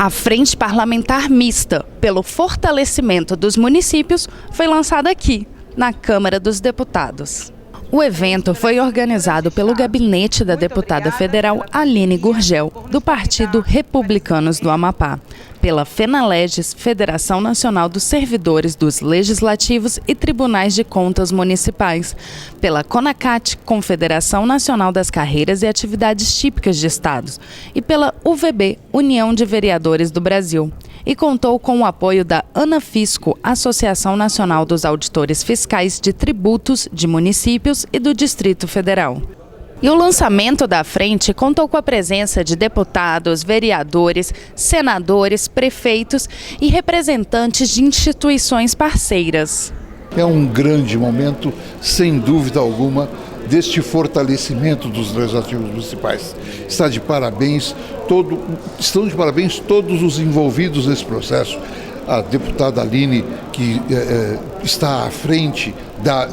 A Frente Parlamentar Mista pelo Fortalecimento dos Municípios foi lançada aqui, na Câmara dos Deputados. O evento foi organizado pelo gabinete da deputada federal Aline Gurgel, do Partido Republicanos do Amapá, pela FENALEGES, Federação Nacional dos Servidores dos Legislativos e Tribunais de Contas Municipais, pela CONACAT, Confederação Nacional das Carreiras e Atividades Típicas de Estados, e pela UVB, União de Vereadores do Brasil. E contou com o apoio da ANAFisco, Associação Nacional dos Auditores Fiscais de Tributos de Municípios e do Distrito Federal. E o lançamento da frente contou com a presença de deputados, vereadores, senadores, prefeitos e representantes de instituições parceiras. É um grande momento, sem dúvida alguma, deste fortalecimento dos legislativos municipais. Estão de parabéns todos os envolvidos nesse processo. A deputada Aline, que está à frente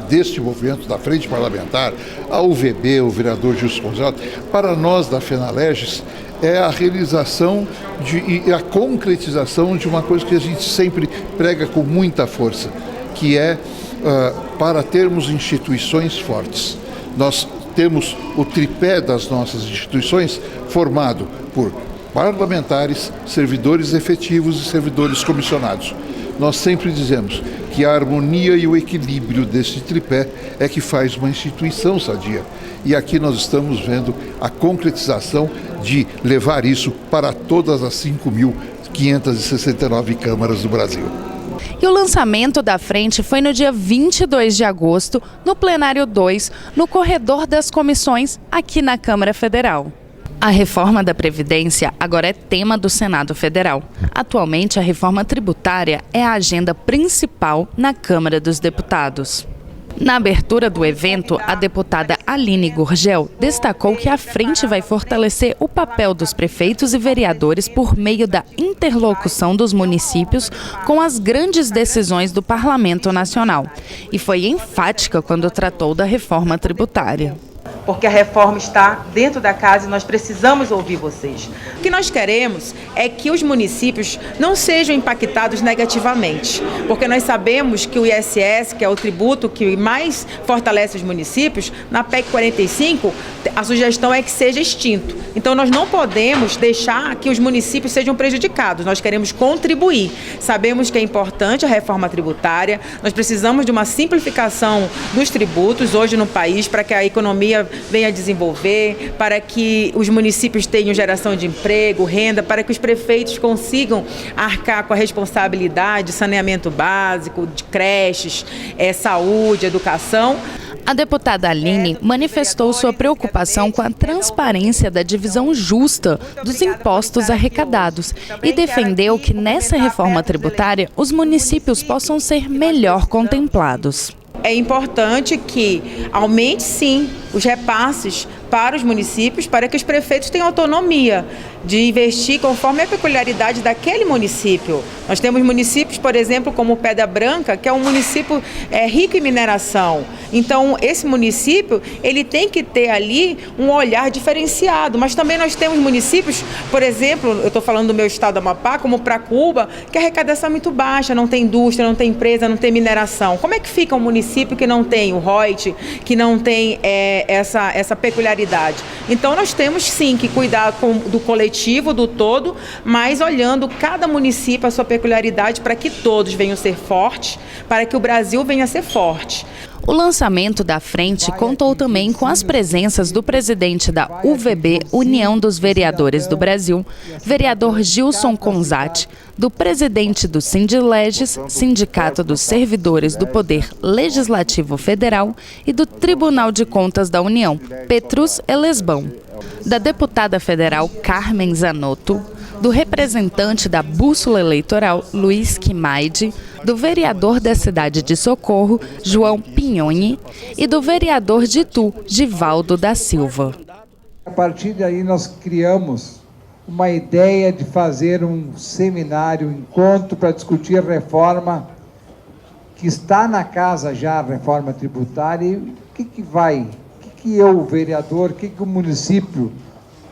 deste movimento, da Frente Parlamentar, a UVB, o vereador Gilson Gonzalez. Para nós da FENALEGES, é a realização e a concretização de uma coisa que a gente sempre prega com muita força, que é para termos instituições fortes. Nós temos o tripé das nossas instituições formado por parlamentares, servidores efetivos e servidores comissionados. Nós sempre dizemos que a harmonia e o equilíbrio desse tripé é que faz uma instituição sadia. E aqui nós estamos vendo a concretização de levar isso para todas as 5.569 câmaras do Brasil. E o lançamento da frente foi no dia 22 de agosto, no Plenário 2, no Corredor das Comissões, aqui na Câmara Federal. A reforma da Previdência agora é tema do Senado Federal. Atualmente, a reforma tributária é a agenda principal na Câmara dos Deputados. Na abertura do evento, a deputada Aline Gurgel destacou que a frente vai fortalecer o papel dos prefeitos e vereadores por meio da interlocução dos municípios com as grandes decisões do Parlamento Nacional. E foi enfática quando tratou da reforma tributária. Porque a reforma está dentro da casa e nós precisamos ouvir vocês. O que nós queremos é que os municípios não sejam impactados negativamente, porque nós sabemos que o ISS, que é o tributo que mais fortalece os municípios, na PEC 45, a sugestão é que seja extinto. Então nós não podemos deixar que os municípios sejam prejudicados, nós queremos contribuir. Sabemos que é importante a reforma tributária, nós precisamos de uma simplificação dos tributos hoje no país para que a economia venha desenvolver, para que os municípios tenham geração de emprego, renda, para que os prefeitos consigam arcar com a responsabilidade de saneamento básico, de creches, saúde, educação. A deputada Aline manifestou sua preocupação com a transparência da divisão justa dos impostos arrecadados e defendeu que nessa reforma tributária os municípios possam ser melhor contemplados. É importante que aumente, sim, os repasses para os municípios, para que os prefeitos tenham autonomia de investir conforme a peculiaridade daquele município. Nós temos municípios, por exemplo, como Pedra Branca, que é um município rico em mineração. Então, esse município, ele tem que ter ali um olhar diferenciado. Mas também nós temos municípios, por exemplo, eu estou falando do meu estado do Amapá, como Pracuba, que a arrecadação é muito baixa, não tem indústria, não tem empresa, não tem mineração. Como é que fica um município que não tem o ROIT, que não tem essa peculiaridade? Então, nós temos sim que cuidar do coletivo, do todo, mas olhando cada município a sua peculiaridade para que todos venham ser fortes, para que o Brasil venha a ser forte. O lançamento da frente contou também com as presenças do presidente da UVB, União dos Vereadores do Brasil, vereador Gilson Gonzalez, do presidente do Sindileges, Sindicato dos Servidores do Poder Legislativo Federal e do Tribunal de Contas da União, Petrus Elesbão, da deputada federal Carmen Zanotto, do representante da Bússola Eleitoral, Luiz Quimaide, do vereador da cidade de Socorro, João Pignoni, e do vereador de Itu, Givaldo da Silva. A partir daí nós criamos uma ideia de fazer um seminário, um encontro para discutir a reforma que está na casa já, a reforma tributária, e o que eu, vereador, o que o município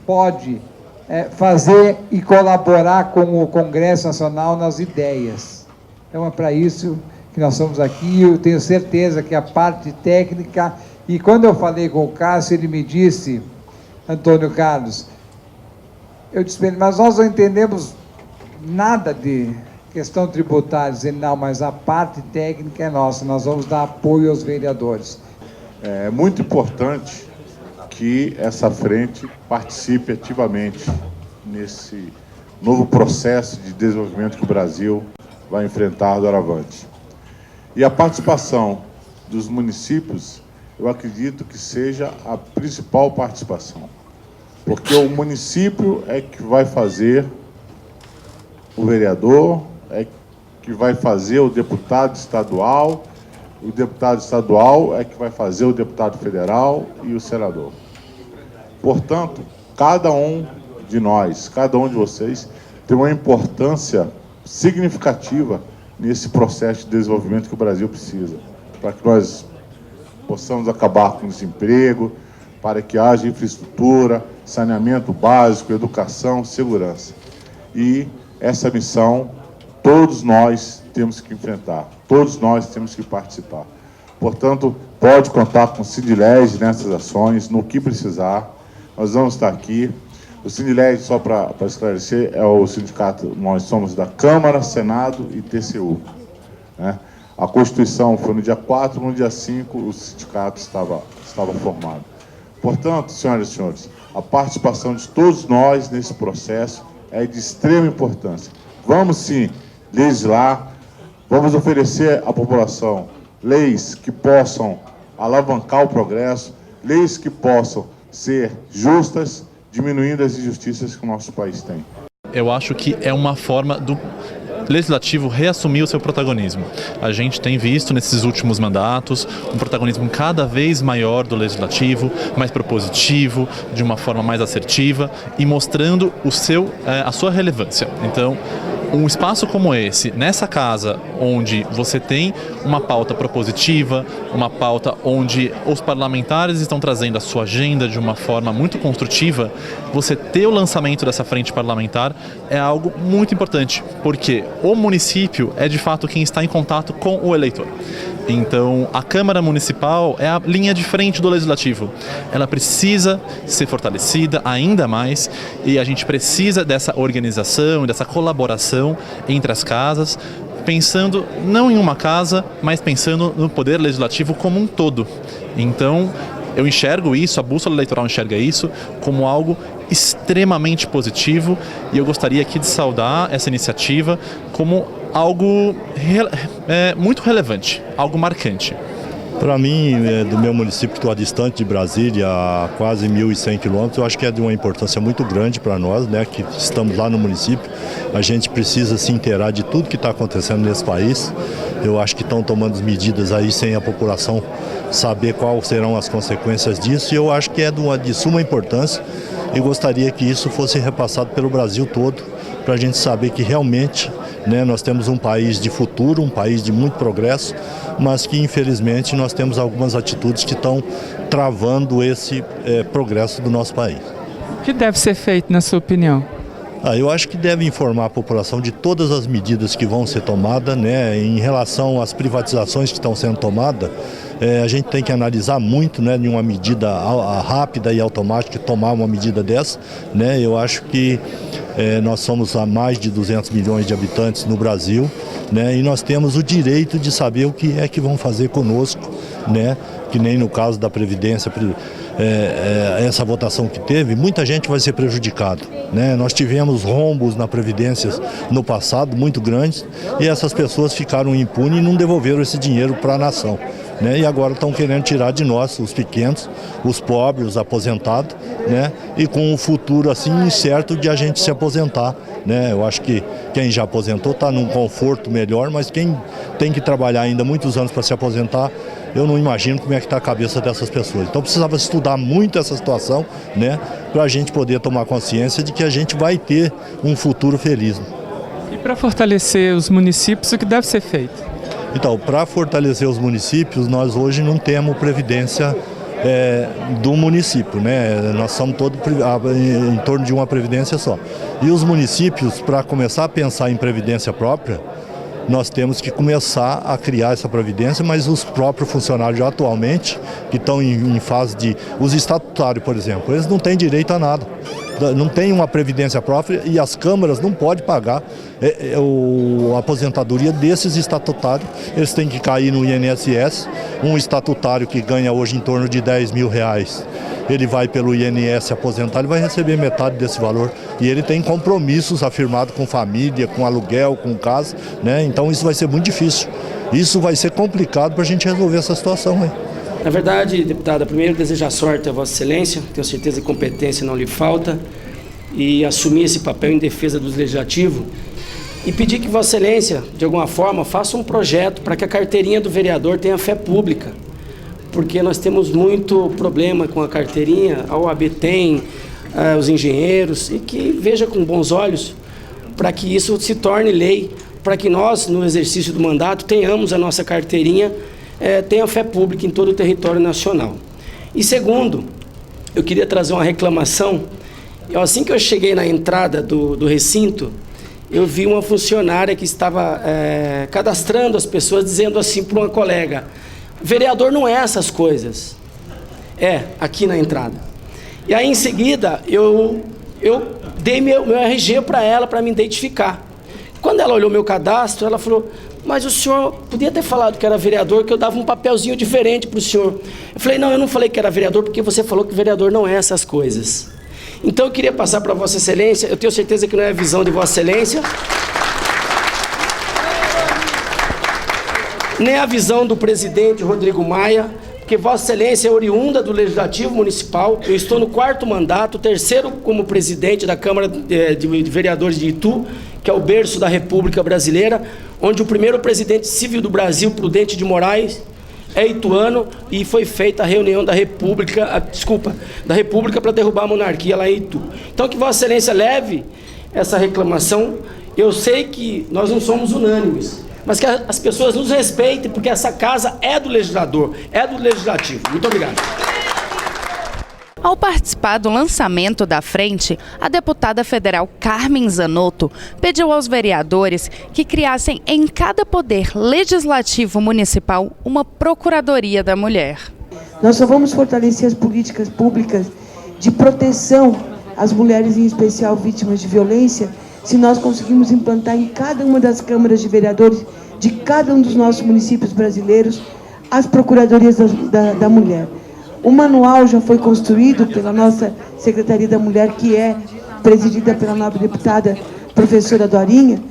pode fazer e colaborar com o Congresso Nacional nas ideias. Então é para isso que nós estamos aqui. Eu tenho certeza que a parte técnica, e quando eu falei com o Cássio, ele me disse, Antônio Carlos, eu disse para ele, mas nós não entendemos nada de questão tributária. Ele, não, mas a parte técnica é nossa, nós vamos dar apoio aos vereadores. É muito importante que essa frente participe ativamente nesse novo processo de desenvolvimento que o Brasil vai enfrentar doravante. E a participação dos municípios, eu acredito que seja a principal participação, porque o município é que vai fazer o vereador, é que vai fazer o deputado estadual é que vai fazer o deputado federal e o senador. Portanto, cada um de nós, cada um de vocês, tem uma importância significativa nesse processo de desenvolvimento que o Brasil precisa, para que nós possamos acabar com o desemprego, para que haja infraestrutura, saneamento básico, educação, segurança. E essa missão, todos nós temos que enfrentar, todos nós temos que participar. Portanto, pode contar com o Sindilege nessas ações, no que precisar. Nós vamos estar aqui. O Sindilege, só para esclarecer, é o sindicato, nós somos da Câmara, Senado e TCU. Né? A Constituição foi no dia 4, no dia 5 o sindicato estava formado. Portanto, senhoras e senhores, a participação de todos nós nesse processo é de extrema importância. Vamos sim legislar, vamos oferecer à população leis que possam alavancar o progresso, leis que possam ser justas, diminuindo as injustiças que o nosso país tem. Eu acho que é uma forma do Legislativo reassumir o seu protagonismo. A gente tem visto nesses últimos mandatos um protagonismo cada vez maior do Legislativo, mais propositivo, de uma forma mais assertiva e mostrando a sua relevância. Então, um espaço como esse, nessa casa, onde você tem uma pauta propositiva, uma pauta onde os parlamentares estão trazendo a sua agenda de uma forma muito construtiva, você ter o lançamento dessa frente parlamentar é algo muito importante, porque o município é de fato quem está em contato com o eleitor. Então, a Câmara Municipal é a linha de frente do Legislativo. Ela precisa ser fortalecida ainda mais e a gente precisa dessa organização, dessa colaboração entre as casas, pensando não em uma casa, mas pensando no poder legislativo como um todo. Então, eu enxergo isso, a Bússola Eleitoral enxerga isso como algo extremamente positivo e eu gostaria aqui de saudar essa iniciativa como algo muito relevante, algo marcante. Para mim, do meu município, que estou distante de Brasília, a quase 1.100 quilômetros, eu acho que é de uma importância muito grande para nós, né, que estamos lá no município. A gente precisa se inteirar de tudo que está acontecendo nesse país. Eu acho que estão tomando medidas aí sem a população saber quais serão as consequências disso, e eu acho que é de suma importância e gostaria que isso fosse repassado pelo Brasil todo, para a gente saber que realmente, né, nós temos um país de futuro, um país de muito progresso, mas que infelizmente nós temos algumas atitudes que estão travando esse progresso do nosso país. O que deve ser feito, na sua opinião? Eu acho que deve informar a população de todas as medidas que vão ser tomadas, né, em relação às privatizações que estão sendo tomadas. A gente tem que analisar muito, né, de uma medida rápida e automática, tomar uma medida dessa, né. Eu acho que nós somos a mais de 200 milhões de habitantes no Brasil, né, e nós temos o direito de saber o que é que vão fazer conosco, né, que nem no caso da Previdência, essa votação que teve, muita gente vai ser prejudicada, né? Nós tivemos rombos na Previdência no passado muito grandes e essas pessoas ficaram impunes e não devolveram esse dinheiro para a nação, né? E agora estão querendo tirar de nós, os pequenos, os pobres, os aposentados, né? E com um futuro assim incerto de a gente se aposentar, né? Eu acho que quem já aposentou está num conforto melhor, mas quem tem que trabalhar ainda muitos anos para se aposentar, eu não imagino como é que está a cabeça dessas pessoas. Então precisava estudar muito essa situação, né, para a gente poder tomar consciência de que a gente vai ter um futuro feliz. E para fortalecer os municípios, o que deve ser feito? Então, para fortalecer os municípios, nós hoje não temos previdência do município, né? Nós somos todos em torno de uma previdência só. E os municípios, para começar a pensar em previdência própria, nós temos que começar a criar essa previdência, mas os próprios funcionários atualmente, que estão em fase de... Os estatutários, por exemplo, eles não têm direito a nada. Não tem uma previdência própria e as câmaras não podem pagar a aposentadoria desses estatutários. Eles têm que cair no INSS. Um estatutário que ganha hoje em torno de R$10.000, ele vai pelo INSS aposentar, ele vai receber metade desse valor. E ele tem compromissos afirmados com família, com aluguel, com casa, né? Então isso vai ser muito difícil. Isso vai ser complicado para a gente resolver essa situação aí. Na verdade, deputada, primeiro desejar sorte a Vossa Excelência, tenho certeza que competência não lhe falta, e assumir esse papel em defesa do Legislativo, e pedir que Vossa Excelência, de alguma forma, faça um projeto para que a carteirinha do vereador tenha fé pública, porque nós temos muito problema com a carteirinha, a OAB tem, os engenheiros, e que veja com bons olhos para que isso se torne lei, para que nós, no exercício do mandato, tenhamos a nossa carteirinha, tenha fé pública em todo o território nacional. E segundo, eu queria trazer uma reclamação. Assim que eu cheguei na entrada do recinto, eu vi uma funcionária que estava cadastrando as pessoas, dizendo assim para uma colega: vereador não é essas coisas. Aqui na entrada. E aí, em seguida, eu dei meu RG para ela, para me identificar. Quando ela olhou meu cadastro, ela falou: mas o senhor podia ter falado que era vereador, que eu dava um papelzinho diferente para o senhor. Eu falei: não, eu não falei que era vereador, porque você falou que vereador não é essas coisas. Então eu queria passar para Vossa Excelência, eu tenho certeza que não é a visão de Vossa Excelência, nem a visão do presidente Rodrigo Maia, porque Vossa Excelência é oriunda do Legislativo Municipal. Eu estou no 4º mandato, 3º como presidente da Câmara de Vereadores de Itu, que é o berço da República Brasileira, onde o primeiro presidente civil do Brasil, Prudente de Moraes, é ituano, e foi feita a reunião da República para derrubar a monarquia lá em Itu. Então que Vossa Excelência leve essa reclamação. Eu sei que nós não somos unânimes, mas que as pessoas nos respeitem, porque essa casa é do legislador, é do legislativo. Muito obrigado. Ao participar do lançamento da frente, a deputada federal Carmen Zanotto pediu aos vereadores que criassem em cada poder legislativo municipal uma Procuradoria da Mulher. Nós só vamos fortalecer as políticas públicas de proteção às mulheres, em especial vítimas de violência, se nós conseguirmos implantar em cada uma das câmaras de vereadores de cada um dos nossos municípios brasileiros as Procuradorias da Mulher. O manual já foi construído pela nossa Secretaria da Mulher, que é presidida pela nobre deputada professora Dorinha,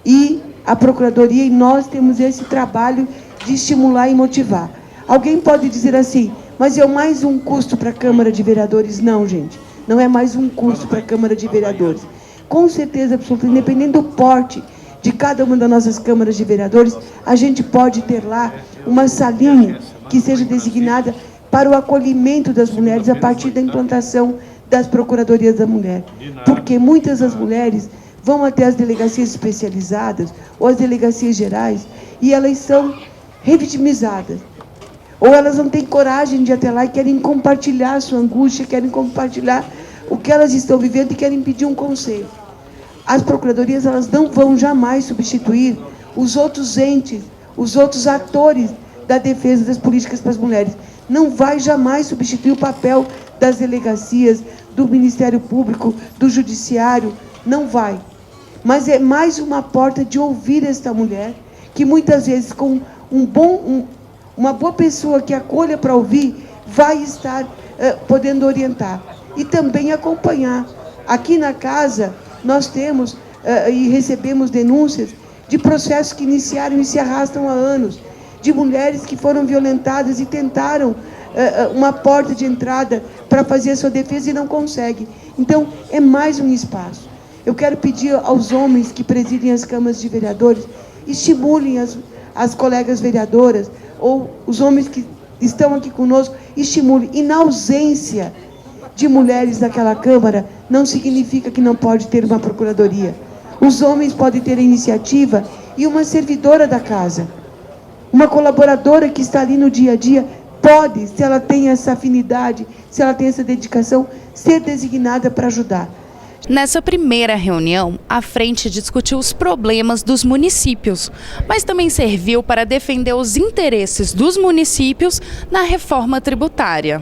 e a Procuradoria, e nós temos esse trabalho de estimular e motivar. Alguém pode dizer assim: mas é mais um custo para a Câmara de Vereadores? Não, gente, não é mais um custo para a Câmara de Vereadores. Com certeza absoluta, independente do porte de cada uma das nossas câmaras de vereadores, a gente pode ter lá uma salinha que seja designada para o acolhimento das mulheres a partir da implantação das Procuradorias da Mulher. Porque muitas das mulheres vão até as delegacias especializadas ou as delegacias gerais e elas são revitimizadas. Ou elas não têm coragem de ir até lá e querem compartilhar a sua angústia, querem compartilhar o que elas estão vivendo e querem pedir um conselho. As procuradorias, elas não vão jamais substituir os outros entes, os outros atores da defesa das políticas para as mulheres. Não vai jamais substituir o papel das delegacias, do Ministério Público, do Judiciário, não vai. Mas é mais uma porta de ouvir esta mulher, que muitas vezes com uma boa pessoa que acolha para ouvir, vai estar podendo orientar. E também acompanhar. Aqui na casa, nós temos e recebemos denúncias de processos que iniciaram e se arrastam há anos, de mulheres que foram violentadas e tentaram uma porta de entrada para fazer a sua defesa e não conseguem. Então, é mais um espaço. Eu quero pedir aos homens que presidem as câmaras de vereadores, estimulem as colegas vereadoras, ou os homens que estão aqui conosco, estimulem. E na ausência de mulheres naquela Câmara, não significa que não pode ter uma procuradoria. Os homens podem ter a iniciativa e uma servidora da casa, uma colaboradora que está ali no dia a dia, pode, se ela tem essa afinidade, se ela tem essa dedicação, ser designada para ajudar. Nessa primeira reunião, a frente discutiu os problemas dos municípios, mas também serviu para defender os interesses dos municípios na reforma tributária.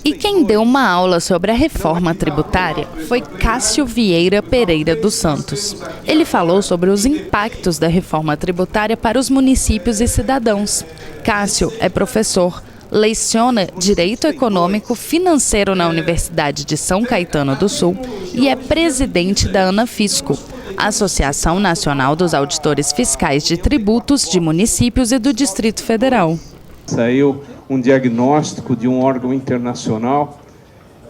E quem deu uma aula sobre a reforma tributária foi Cássio Vieira Pereira dos Santos. Ele falou sobre os impactos da reforma tributária para os municípios e cidadãos. Cássio é professor, leciona Direito Econômico Financeiro na Universidade de São Caetano do Sul e é presidente da ANAFisco, Associação Nacional dos Auditores Fiscais de Tributos de Municípios e do Distrito Federal. Saiu um diagnóstico de um órgão internacional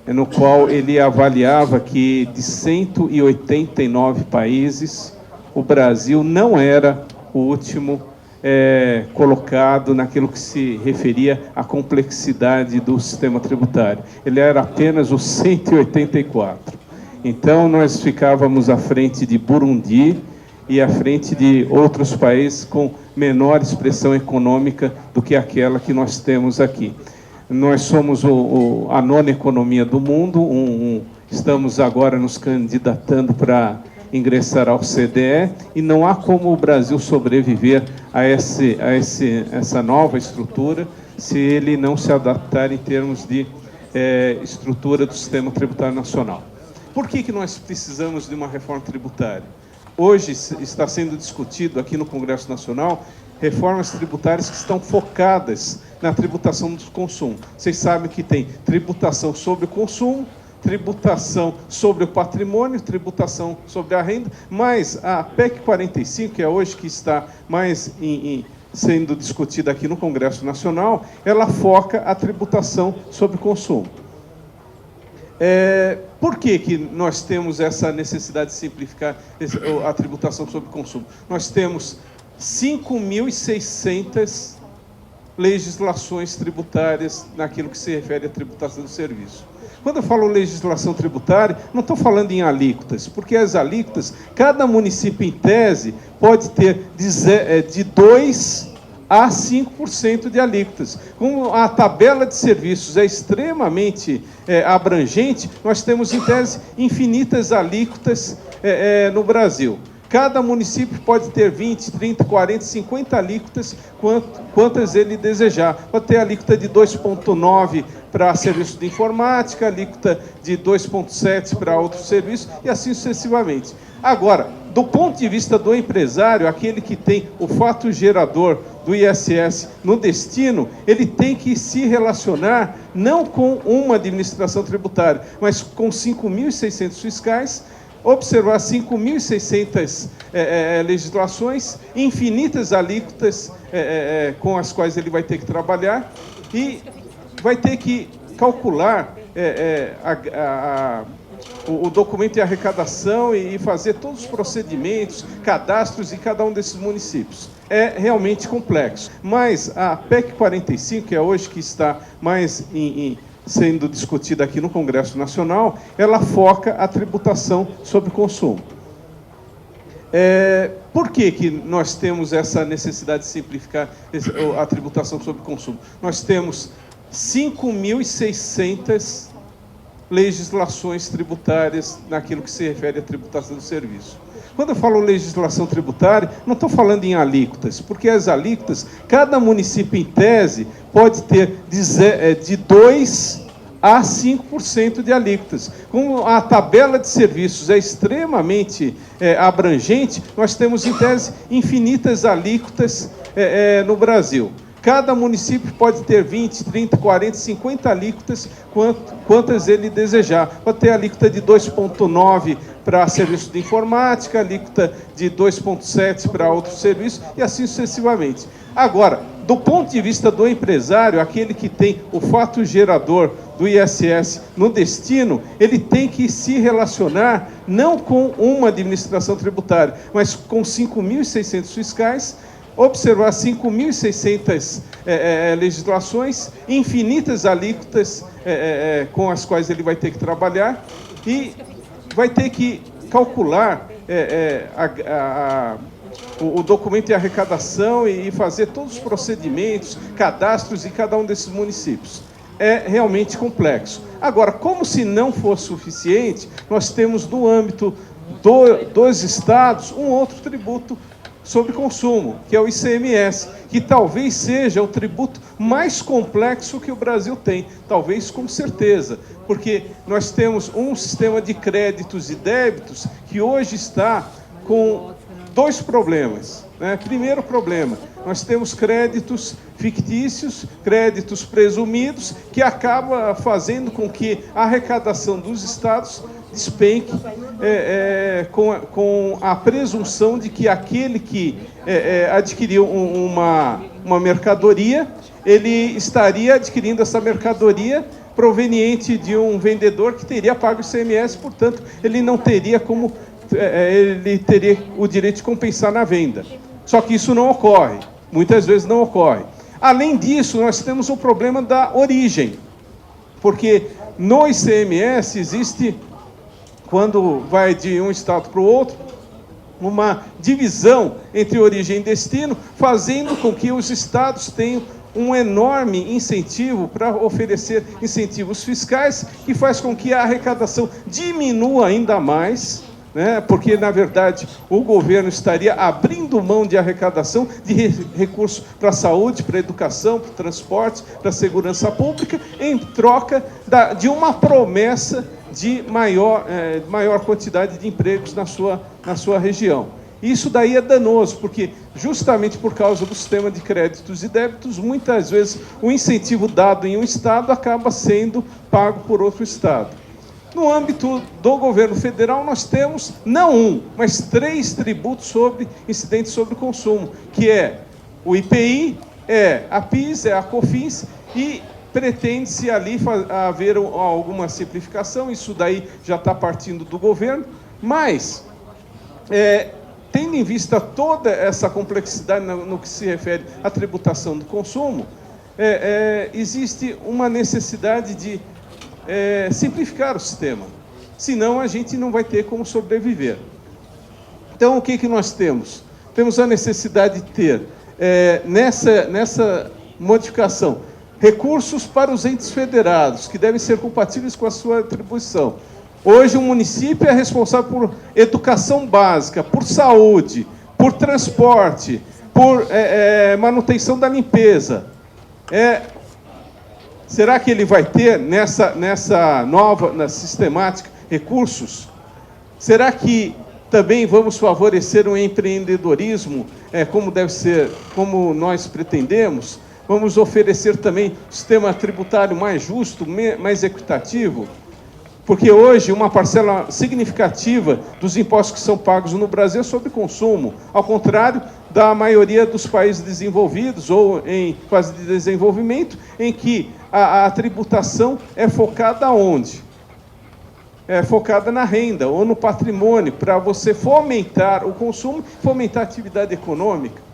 no qual ele avaliava que de 189 países, o Brasil não era o último colocado naquilo que se referia à complexidade do sistema tributário. Ele era apenas o 184. Então, nós ficávamos à frente de Burundi e à frente de outros países com menor expressão econômica do que aquela que nós temos aqui. Nós somos a nona economia do mundo, estamos agora nos candidatando para ingressar ao OCDE e não há como o Brasil sobreviver a essa nova estrutura se ele não se adaptar em termos de estrutura do sistema tributário nacional. Por que nós precisamos de uma reforma tributária? Hoje está sendo discutido aqui no Congresso Nacional reformas tributárias que estão focadas na tributação do consumo. Vocês sabem que tem tributação sobre o consumo, tributação sobre o patrimônio, tributação sobre a renda, mas a PEC 45, que é hoje que está mais sendo discutida aqui no Congresso Nacional, ela foca a tributação sobre o consumo. Por que nós temos essa necessidade de simplificar a tributação sobre o consumo? Nós temos 5.600 legislações tributárias naquilo que se refere à tributação do serviço. Quando eu falo legislação tributária, não estou falando em alíquotas, porque as alíquotas, cada município em tese pode ter de 2% a 5% de alíquotas. Como a tabela de serviços é extremamente abrangente, nós temos em tese infinitas alíquotas no Brasil. Cada município pode ter 20, 30, 40, 50 alíquotas, quantas ele desejar. Pode ter alíquota de 2,9 para serviços de informática, alíquota de 2,7 para outros serviços e assim sucessivamente. Agora, do ponto de vista do empresário, aquele que tem o fato gerador do ISS no destino, ele tem que se relacionar não com uma administração tributária, mas com 5.600 fiscais, observar 5.600 legislações, infinitas alíquotas com as quais ele vai ter que trabalhar e vai ter que calcular o documento de arrecadação e fazer todos os procedimentos, cadastros em cada um desses municípios. É realmente complexo. Mas a PEC 45, que é hoje que está mais sendo discutida aqui no Congresso Nacional, ela foca a tributação sobre consumo. Por que nós temos essa necessidade de simplificar a tributação sobre consumo? Nós temos 5.600 legislações tributárias naquilo que se refere à tributação do serviço. Quando eu falo legislação tributária, não estou falando em alíquotas, porque as alíquotas, cada município em tese pode ter de 2% a 5% de alíquotas. Como a tabela de serviços é extremamente abrangente, nós temos em tese infinitas alíquotas no Brasil. Cada município pode ter 20, 30, 40, 50 alíquotas, quantas ele desejar. Pode ter alíquota de 2,9 para serviços de informática, alíquota de 2,7 para outros serviços e assim sucessivamente. Agora, do ponto de vista do empresário, aquele que tem o fato gerador do ISS no destino, ele tem que se relacionar não com uma administração tributária, mas com 5.600 fiscais, observar 5.600 legislações, infinitas alíquotas com as quais ele vai ter que trabalhar e vai ter que calcular o documento de arrecadação e fazer todos os procedimentos, cadastros em cada um desses municípios. É realmente complexo. Agora, como se não fosse suficiente, nós temos no âmbito dos estados um outro tributo sobre consumo, que é o ICMS, que talvez seja o tributo mais complexo que o Brasil tem, talvez com certeza, porque nós temos um sistema de créditos e débitos que hoje está com dois problemas, né? Primeiro problema, nós temos créditos fictícios, créditos presumidos, que acaba fazendo com que a arrecadação dos estados despenque com a presunção de que aquele que adquiriu uma mercadoria, ele estaria adquirindo essa mercadoria proveniente de um vendedor que teria pago o ICMS, portanto, ele não teria como... ele teria o direito de compensar na venda. Só que isso não ocorre, muitas vezes não ocorre. Além disso, nós temos o problema da origem, porque no ICMS existe, quando vai de um estado para o outro, uma divisão entre origem e destino, fazendo com que os estados tenham um enorme incentivo para oferecer incentivos fiscais, que faz com que a arrecadação diminua ainda mais, né? Porque, na verdade, o governo estaria abrindo mão de arrecadação de recursos para a saúde, para a educação, para o transporte, para a segurança pública, em troca de uma promessa de maior quantidade de empregos na sua região. Isso daí é danoso, porque justamente por causa do sistema de créditos e débitos, muitas vezes o incentivo dado em um estado acaba sendo pago por outro estado. No âmbito do governo federal, nós temos, não um, mas 3 tributos incidentes sobre consumo, que é o IPI, a PIS, a COFINS, e pretende-se ali haver alguma simplificação, isso daí já está partindo do governo, mas, tendo em vista toda essa complexidade no que se refere à tributação do consumo, existe uma necessidade de simplificar o sistema, senão a gente não vai ter como sobreviver. Então, o que nós temos? Temos a necessidade de ter, nessa modificação, recursos para os entes federados, que devem ser compatíveis com a sua atribuição. Hoje, o município é responsável por educação básica, por saúde, por transporte, por manutenção da limpeza. Será que ele vai ter, nessa nova sistemática, recursos? Será que também vamos favorecer o empreendedorismo, como deve ser, como nós pretendemos? Vamos oferecer também um sistema tributário mais justo, mais equitativo? Porque hoje uma parcela significativa dos impostos que são pagos no Brasil é sobre consumo, ao contrário da maioria dos países desenvolvidos ou em fase de desenvolvimento, em que a tributação é focada onde? É focada na renda ou no patrimônio, para você fomentar o consumo, fomentar a atividade econômica.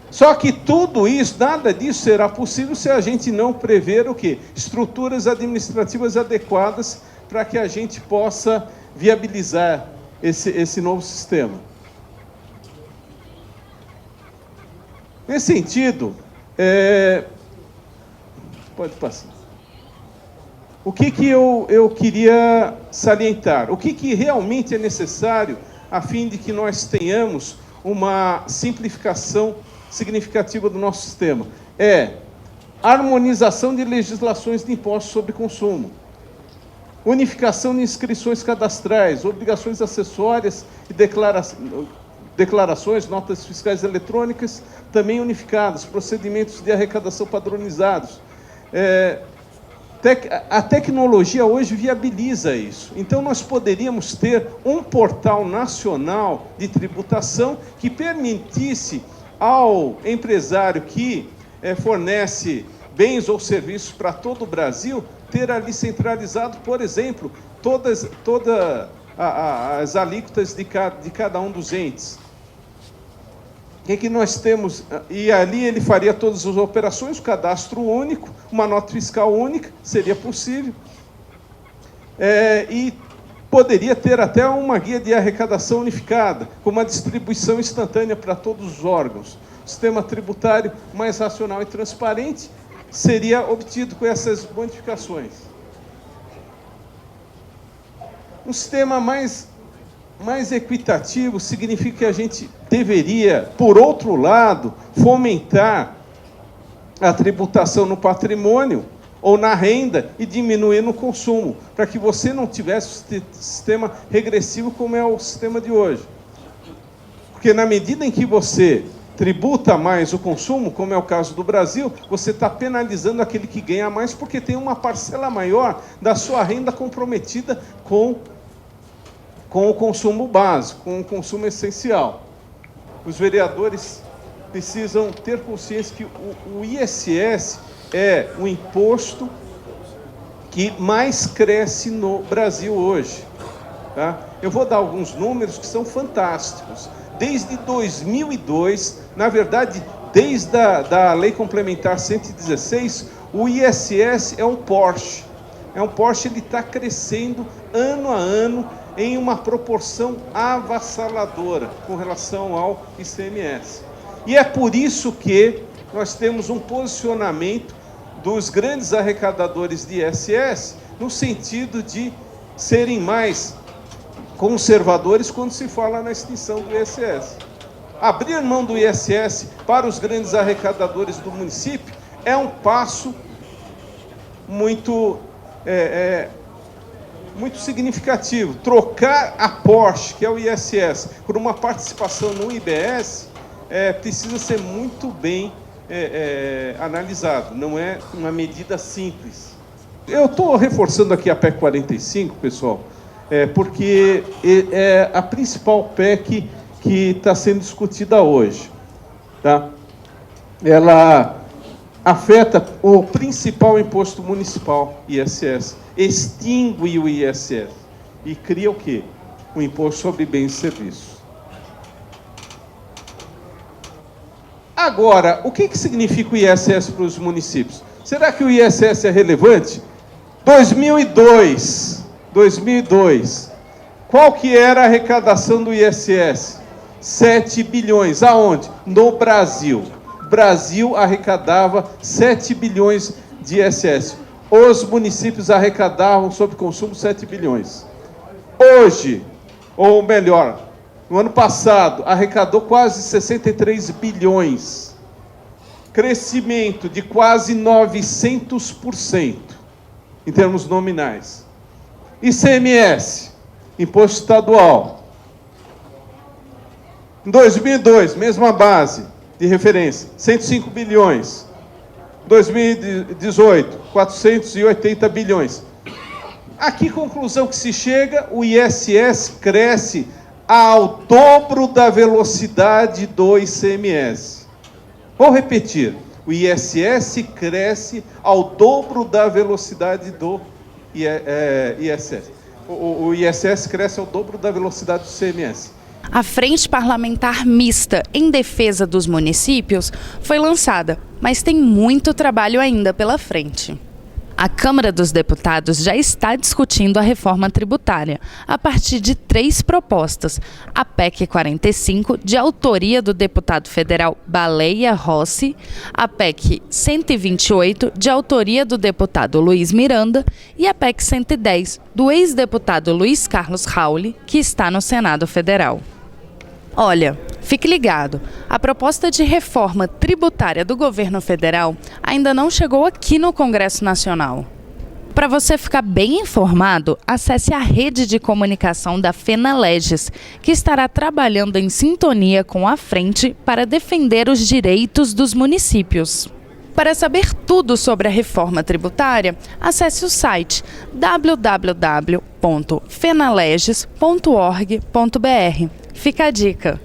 Só que tudo isso, nada disso será possível se a gente não prever o quê? Estruturas administrativas adequadas para que a gente possa viabilizar esse novo sistema. Nesse sentido, pode passar. O que eu queria salientar? O que realmente é necessário a fim de que nós tenhamos uma simplificação significativa do nosso sistema? Harmonização de legislações de impostos sobre consumo, unificação de inscrições cadastrais, obrigações acessórias e declarações, notas fiscais eletrônicas também unificadas, procedimentos de arrecadação padronizados. A tecnologia hoje viabiliza isso. Então, nós poderíamos ter um portal nacional de tributação que permitisse ao empresário que fornece bens ou serviços para todo o Brasil, ter ali centralizado, por exemplo, todas as alíquotas de cada um dos entes. O que nós temos? E ali ele faria todas as operações, o cadastro único, uma nota fiscal única, seria possível. E poderia ter até uma guia de arrecadação unificada, com uma distribuição instantânea para todos os órgãos. O sistema tributário mais racional e transparente seria obtido com essas modificações. Um sistema mais equitativo significa que a gente deveria, por outro lado, fomentar a tributação no patrimônio ou na renda e diminuir no consumo, para que você não tivesse um sistema regressivo como é o sistema de hoje. Porque na medida em que você tributa mais o consumo, como é o caso do Brasil, você está penalizando aquele que ganha mais, porque tem uma parcela maior da sua renda comprometida com o consumo básico, com o consumo essencial. Os vereadores precisam ter consciência que o ISS é o imposto que mais cresce no Brasil hoje. Tá? Eu vou dar alguns números que são fantásticos. Desde 2002, na verdade, desde a Lei Complementar 116, o ISS é um Porsche. É um Porsche, ele está crescendo ano a ano em uma proporção avassaladora com relação ao ICMS. E é por isso que nós temos um posicionamento dos grandes arrecadadores de ISS no sentido de serem mais conservadores quando se fala na extinção do ISS. Abrir mão do ISS para os grandes arrecadadores do município é um passo muito significativo. Trocar a Porsche, que é o ISS, por uma participação no IBS, precisa ser muito bem analisado. Não é uma medida simples. Eu estou reforçando aqui a PEC 45, pessoal, porque é a principal PEC que está sendo discutida hoje. Tá? Ela afeta o principal imposto municipal, ISS, extingue o ISS e cria o quê? O imposto sobre bens e serviços. Agora, o que significa o ISS para os municípios? Será que o ISS é relevante? 2002, qual que era a arrecadação do ISS? 7 bilhões. Aonde? No Brasil. O Brasil arrecadava 7 bilhões de ISS. Os municípios arrecadavam sobre consumo 7 bilhões. Hoje, ou melhor, no ano passado, arrecadou quase 63 bilhões. Crescimento de quase 900% em termos nominais. ICMS, Imposto Estadual. Em 2002, mesma base de referência, 105 bilhões. 2018, 480 bilhões. A que conclusão que se chega? O ISS cresce ao dobro da velocidade do ICMS. Vou repetir. O ISS cresce ao dobro da velocidade do ISS. O ISS cresce ao dobro da velocidade do ICMS. A Frente Parlamentar Mista em Defesa dos Municípios foi lançada, mas tem muito trabalho ainda pela frente. A Câmara dos Deputados já está discutindo a reforma tributária, a partir de 3 propostas. A PEC 45, de autoria do deputado federal Baleia Rossi, a PEC 128, de autoria do deputado Luiz Miranda, e a PEC 110, do ex-deputado Luiz Carlos Rauli, que está no Senado Federal. Olha, fique ligado, a proposta de reforma tributária do governo federal ainda não chegou aqui no Congresso Nacional. Para você ficar bem informado, acesse a rede de comunicação da FenaLeges, que estará trabalhando em sintonia com a frente para defender os direitos dos municípios. Para saber tudo sobre a reforma tributária, acesse o site www.fenaleges.org.br. Fica a dica!